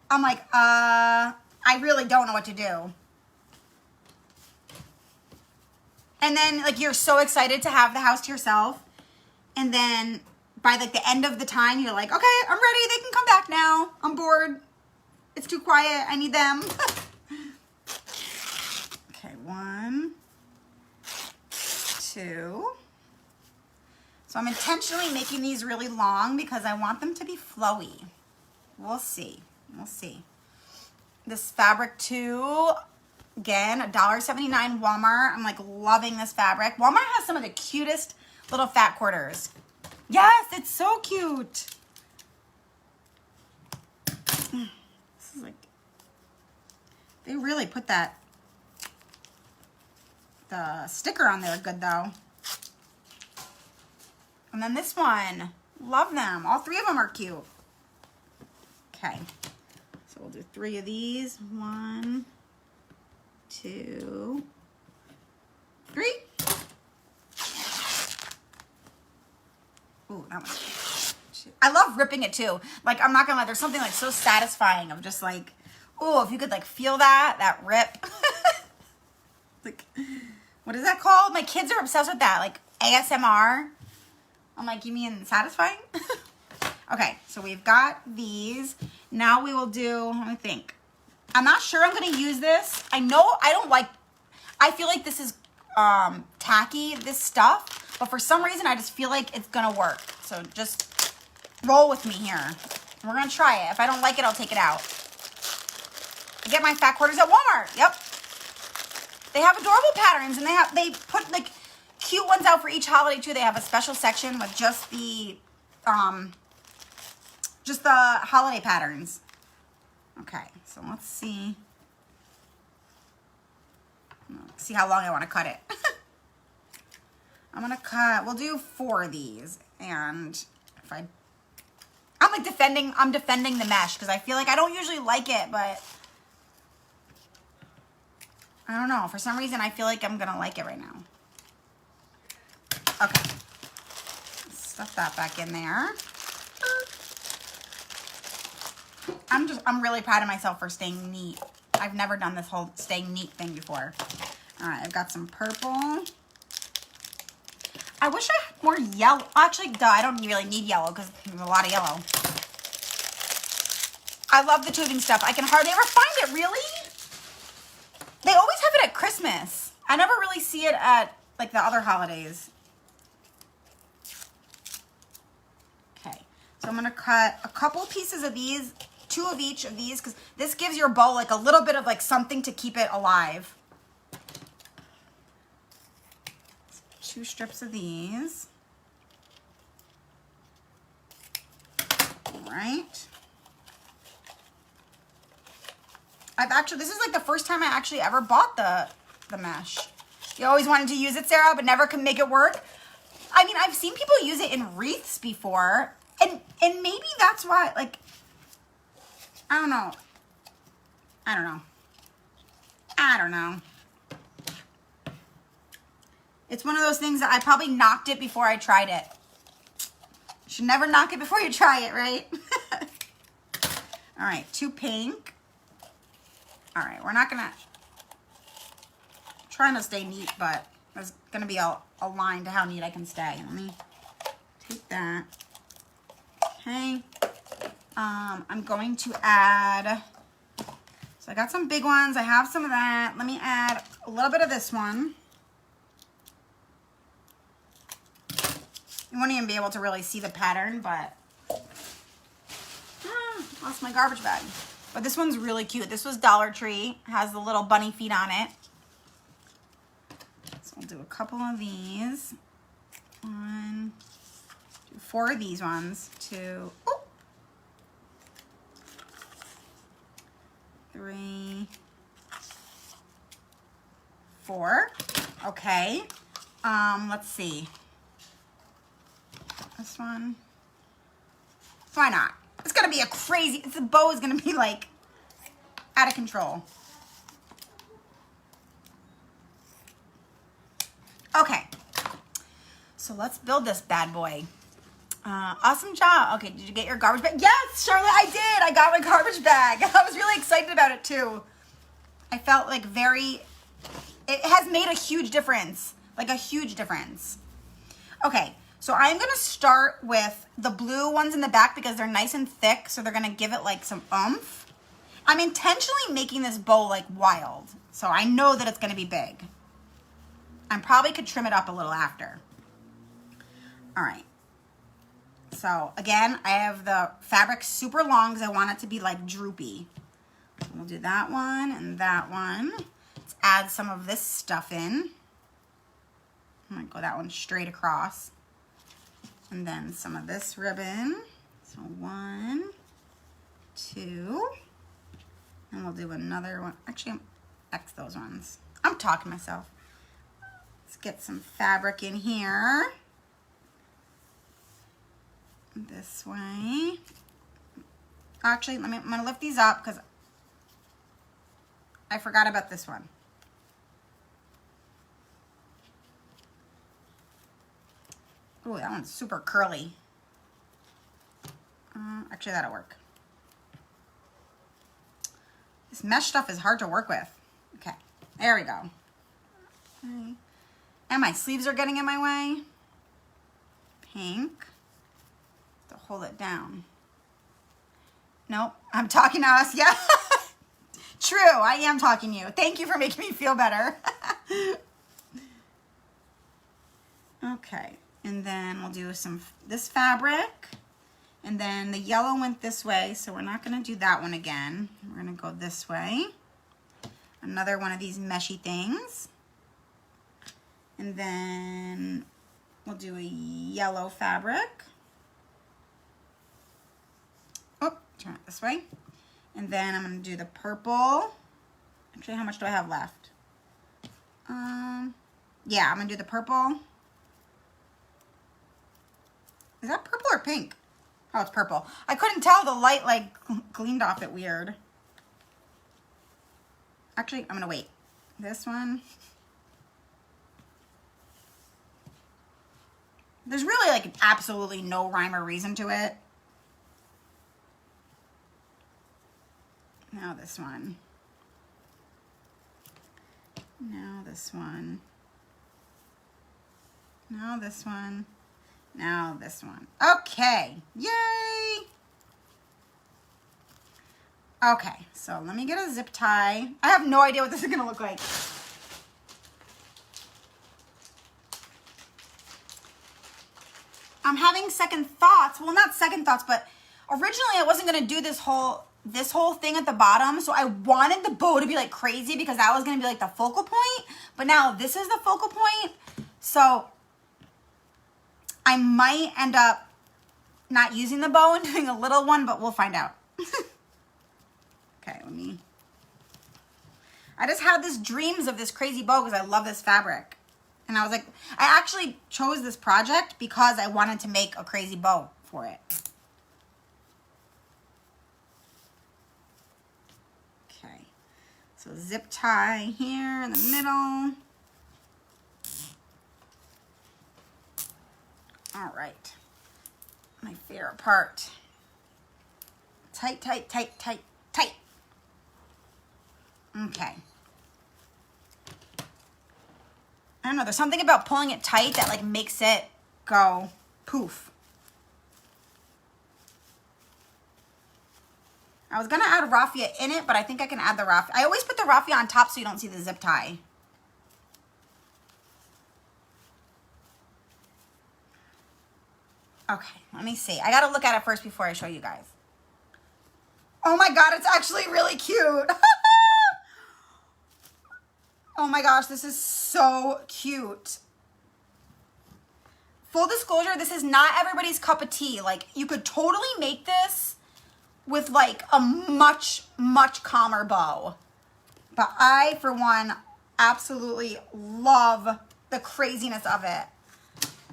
I'm like, I really don't know what to do. And then you're so excited to have the house to yourself. And then by the end of the time, you're like, okay, I'm ready. They can come back now. I'm bored. It's too quiet. I need them. Okay, 1, 2. So I'm intentionally making these really long because I want them to be flowy. We'll see. We'll see. This fabric too, again, $1.79 Walmart. I'm like loving this fabric. Walmart has some of the cutest little fat quarters. Yes, it's so cute. This is like, they really put the sticker on there good though. And then this one, love them. All three of them are cute. Okay, so we'll do 3 of these. 1, 2, 3. Ooh, that one. I love ripping it too. Like, I'm not gonna lie, there's something like so satisfying of just like, ooh, if you could like feel that rip. Like, what is that called? My kids are obsessed with that, like ASMR. I'm like, you mean satisfying? Okay, so we've got these. Now we will do, let me think. I'm not sure I'm gonna use this. I feel like this is tacky, this stuff, but for some reason I just feel like it's gonna work. So just roll with me here. We're gonna try it. If I don't like it, I'll take it out. I get my fat quarters at Walmart. Yep. They have adorable patterns, and they put like cute ones out for each holiday too. They have a special section with just the holiday patterns. Okay, so let's see how long I want to cut it. We'll do 4 of these, and I'm defending the mesh because I feel like I don't usually like it, but I don't know. For some reason, I feel like I'm gonna like it right now. Okay, stuff that back in there. I'm really proud of myself for staying neat. I've never done this whole staying neat thing before. All right, I've got some purple. I wish I had more yellow. Actually, I don't really need yellow because there's a lot of yellow. I love the tubing stuff. I can hardly ever find it, really. They always have it at Christmas. I never really see it at like the other holidays. Okay, so I'm gonna cut a couple pieces of these, 2 of each of these, because this gives your bowl like a little bit of like something to keep it alive. 2 strips of these. All right. This is like the first time I actually ever bought the mesh. You always wanted to use it, Sarah, but never could make it work. I mean, I've seen people use it in wreaths before, and maybe that's why, like, I don't know. It's one of those things that I probably knocked it before I tried it. You should never knock it before you try it, right? All right, 2 pink. All right, we're not gonna, trying to stay neat, but there's gonna be a line to how neat I can stay. Let me take that. Okay. I'm going to add, so I got some big ones. I have some of that. Let me add a little bit of this one. You won't even be able to really see the pattern, but lost my garbage bag. But this one's really cute. This was Dollar Tree. Has the little bunny feet on it. So I'll do a couple of these. 1, 2, 4 of these ones. 2, 3, 4. Okay. Let's see. This one. Why not? It's gonna be a crazy, the bow is gonna be like out of control. Okay, so let's build this bad boy. Awesome job. Okay, did you get your garbage bag? Yes, Charlotte, I did. I got my garbage bag. I was really excited about it too. I felt like it has made a huge difference, like a huge difference. Okay. So I'm going to start with the blue ones in the back because they're nice and thick. So they're going to give it like some oomph. I'm intentionally making this bow like wild. So I know that it's going to be big. I probably could trim it up a little after. All right. So again, I have the fabric super long because I want it to be like droopy. We'll do that one and that one. Let's add some of this stuff in. I'm gonna go that one straight across. And then some of this ribbon. So 1, 2. And we'll do another one. Actually, X those ones. I'm talking to myself. Let's get some fabric in here. This way. Actually, I'm gonna lift these up because I forgot about this one. Oh, that one's super curly. Actually, that'll work. This mesh stuff is hard to work with. Okay, there we go. Okay. And my sleeves are getting in my way. Pink. To hold it down. Nope, I'm talking to us. Yeah. True, I am talking to you. Thank you for making me feel better. Okay, and then we'll do this fabric. And then the yellow went this way, so we're not gonna do that one again. We're gonna go this way. Another one of these meshy things. And then we'll do a yellow fabric. Oh, turn it this way. And then I'm gonna do the purple. Actually, how much do I have left? Yeah, I'm gonna do the purple. Is that purple or pink? Oh, it's purple. I couldn't tell, the light like gleamed off it weird. Actually, I'm gonna wait. This one. There's really like absolutely no rhyme or reason to it. Now this one. Now this one. Now this one. Now this one. Okay, yay! Okay, so let me get a zip tie. I have no idea what this is gonna look like. I'm having second thoughts. Well, not second thoughts, but originally I wasn't gonna do this whole thing at the bottom. So I wanted the bow to be like crazy because that was gonna be like the focal point. But now this is the focal point. So I might end up not using the bow and doing a little one, but we'll find out. Okay, I just had this dreams of this crazy bow because I love this fabric. And I was like, I actually chose this project because I wanted to make a crazy bow for it. Okay, so zip tie here in the middle. All right, my favorite part. Tight, tight, tight, tight, tight. Okay. I don't know, there's something about pulling it tight that like makes it go poof. I was gonna add raffia in it, but I think I can add the raffia. I always put the raffia on top so you don't see the zip tie. Okay, let me see. I gotta look at it first before I show you guys. Oh my God, it's actually really cute. Oh my gosh, this is so cute. Full disclosure, this is not everybody's cup of tea. Like, you could totally make this with like a much, much calmer bow. But I, for one, absolutely love the craziness of it.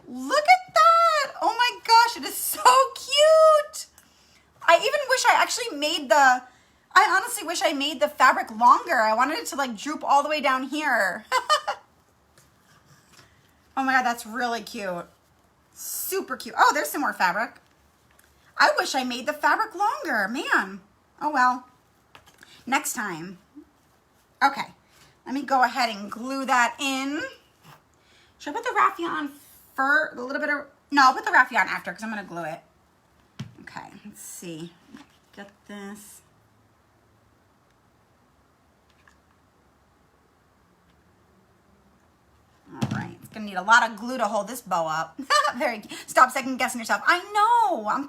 Look at that. Oh my gosh, it is so cute. I even wish I actually made I honestly wish I made the fabric longer. I wanted it to like droop all the way down here. Oh my God, that's really cute. Super cute. Oh, there's some more fabric. I wish I made the fabric longer, man. Oh well, next time. Okay, let me go ahead and glue that in. Should I put the raffia on first? A little bit of, no, I'll put the raffia on after because I'm gonna glue it. Okay, let's see. Get this. All right, it's gonna gonna need a lot of glue to hold this bow up. Stop second guessing yourself. I know.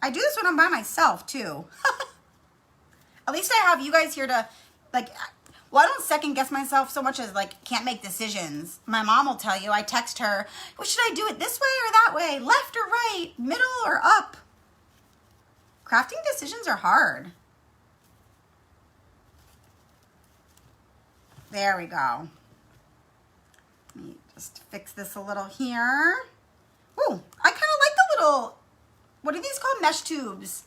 I do this when I'm by myself too. At least I have you guys here to, like, well, I don't second guess myself so much as, like, can't make decisions. My mom will tell you. I text her, well, should I do it this way or that way? Left or right? Middle or up? Crafting decisions are hard. There we go. Let me just fix this a little here. Ooh, I kind of like the little, what are these called? Mesh tubes.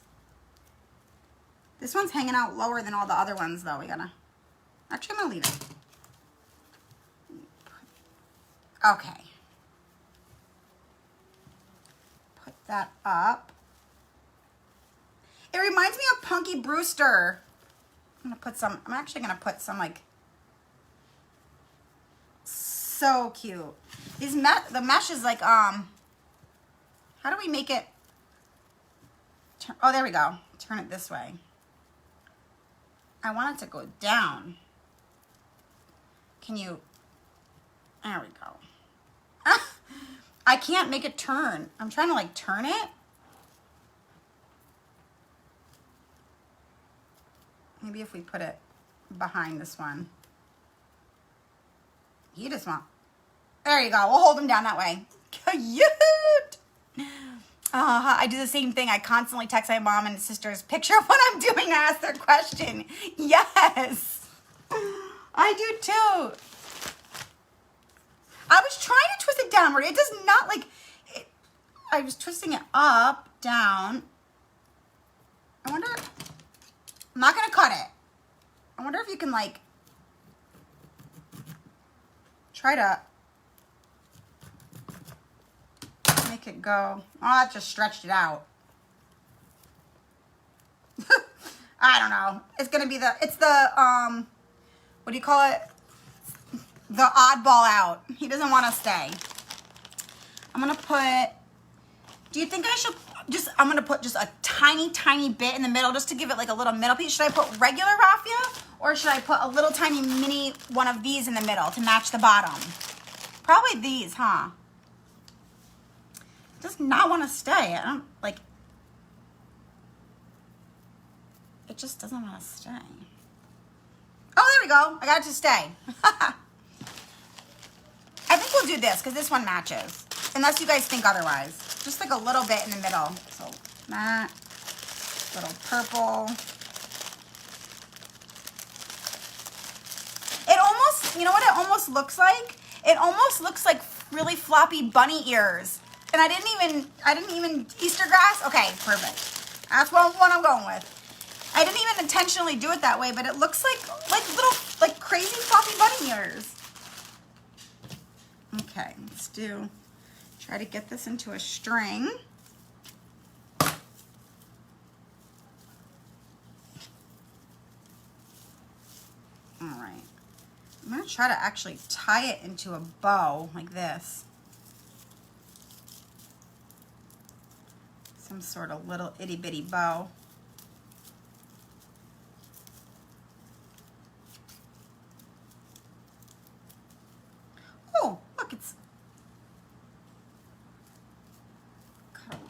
This one's hanging out lower than all the other ones, though. Actually, I'm gonna leave it. Okay. Put that up. It reminds me of Punky Brewster. I'm actually gonna put some, like, so cute. The mesh is like, how do we make it? Oh, there we go. Turn it this way. I want it to go down. Can you? There we go. I can't make it turn. I'm trying to, like, turn it. Maybe if we put it behind this one. You just want, there you go. We'll hold them down that way. Cute. I do the same thing. I constantly text my mom and sisters picture of what I'm doing to ask their question. Yes, I do too. I was trying to twist it downward. It does not, like, I was twisting it up, down. I wonder, I'm not going to cut it. I wonder if you can, like, try to make it go. Oh, I just stretched it out. I don't know. It's going to be it's the, what do you call it? The oddball out. He doesn't want to stay. I'm going to put, do you think I should I'm going to put just a tiny, tiny bit in the middle just to give it, like, a little middle piece. Should I put regular raffia or should I put a little tiny mini one of these in the middle to match the bottom? Probably these, huh? It does not want to stay. I don't, like, it just doesn't want to stay. Oh, there we go. I got it to stay. I think we'll do this because this one matches. Unless you guys think otherwise. Just like a little bit in the middle. So that, little purple. It almost, you know what it almost looks like? It almost looks like really floppy bunny ears. And I didn't even, Easter grass? Okay, perfect. That's what I'm going with. I didn't even intentionally do it that way, but it looks like little, like, crazy floppy bunny ears. Okay, let's try to get this into a string. All right. I'm going to try to actually tie it into a bow like this. Some sort of little itty bitty bow. Oh, look,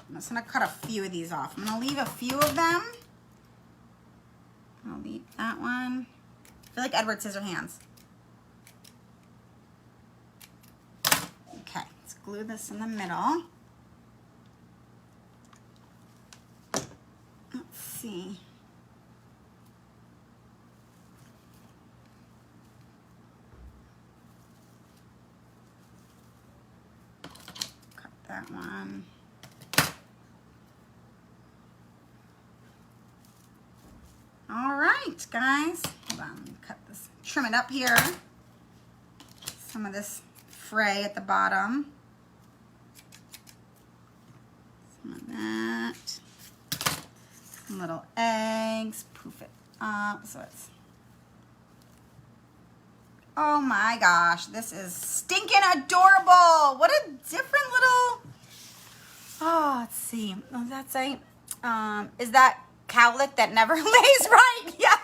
I'm just going to cut a few of these off. I'm going to leave a few of them. I'll leave that one. I feel like Edward Scissorhands. Okay, let's glue this in the middle. Let's see. Cut that one. All right, guys. Hold on, cut this, trim it up here. Some of this fray at the bottom. Some of that. Some little eggs. Poof it up so it's. Oh my gosh, this is stinking adorable. What a different little. Oh, let's see. Oh, that's a. Is that cowlick that never lays right? Yeah.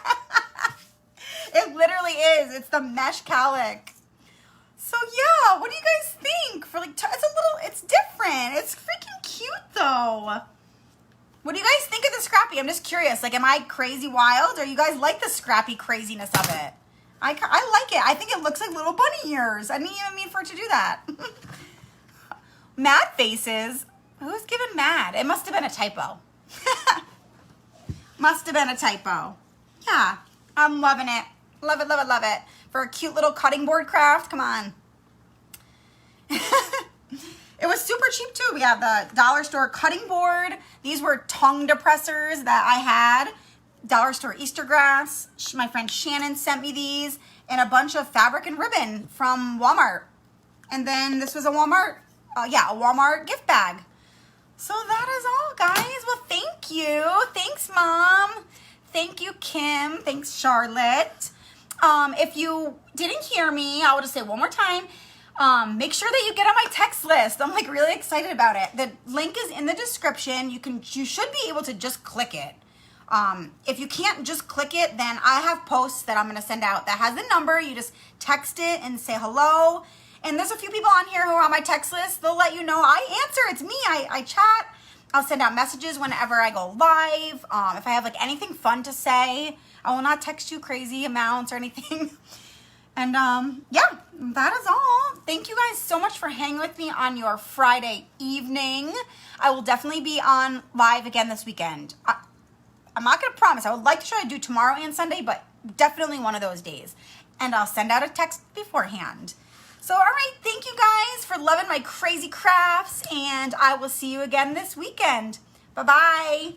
It literally is. It's the mesh cowlick. So yeah, what do you guys think? For like, it's different. It's freaking cute though. What do you guys think of the scrappy? I'm just curious. Like, am I crazy wild, or you guys like the scrappy craziness of it? I like it. I think it looks like little bunny ears. I didn't even mean for it to do that. Mad faces. Who's given mad? It must have been a typo. Must have been a typo. Yeah, I'm loving it. Love it, love it, love it. For a cute little cutting board craft, come on. It was super cheap too. We have the dollar store cutting board. These were tongue depressors that I had. Dollar store Easter grass. My friend Shannon sent me these, and a bunch of fabric and ribbon from Walmart. And then this was a Walmart, a Walmart gift bag. So that is all, guys. Well, thank you. Thanks, Mom. Thank you, Kim. Thanks, Charlotte. If you didn't hear me, I will just say one more time. Make sure that you get on my text list. I'm like really excited about it. The link is in the description. You should be able to just click it. If you can't just click it, then I have posts that I'm going to send out that has the number. You just text it and say hello. And there's a few people on here who are on my text list. They'll let you know I answer. It's me. I chat. I'll send out messages whenever I go live. If I have like anything fun to say, I will not text you crazy amounts or anything. And yeah, that is all. Thank you guys so much for hanging with me on your Friday evening. I will definitely be on live again this weekend. I'm not going to promise. I would like to try to do tomorrow and Sunday, but definitely one of those days. And I'll send out a text beforehand. So, all right, thank you guys for loving my crazy crafts, and I will see you again this weekend. Bye-bye.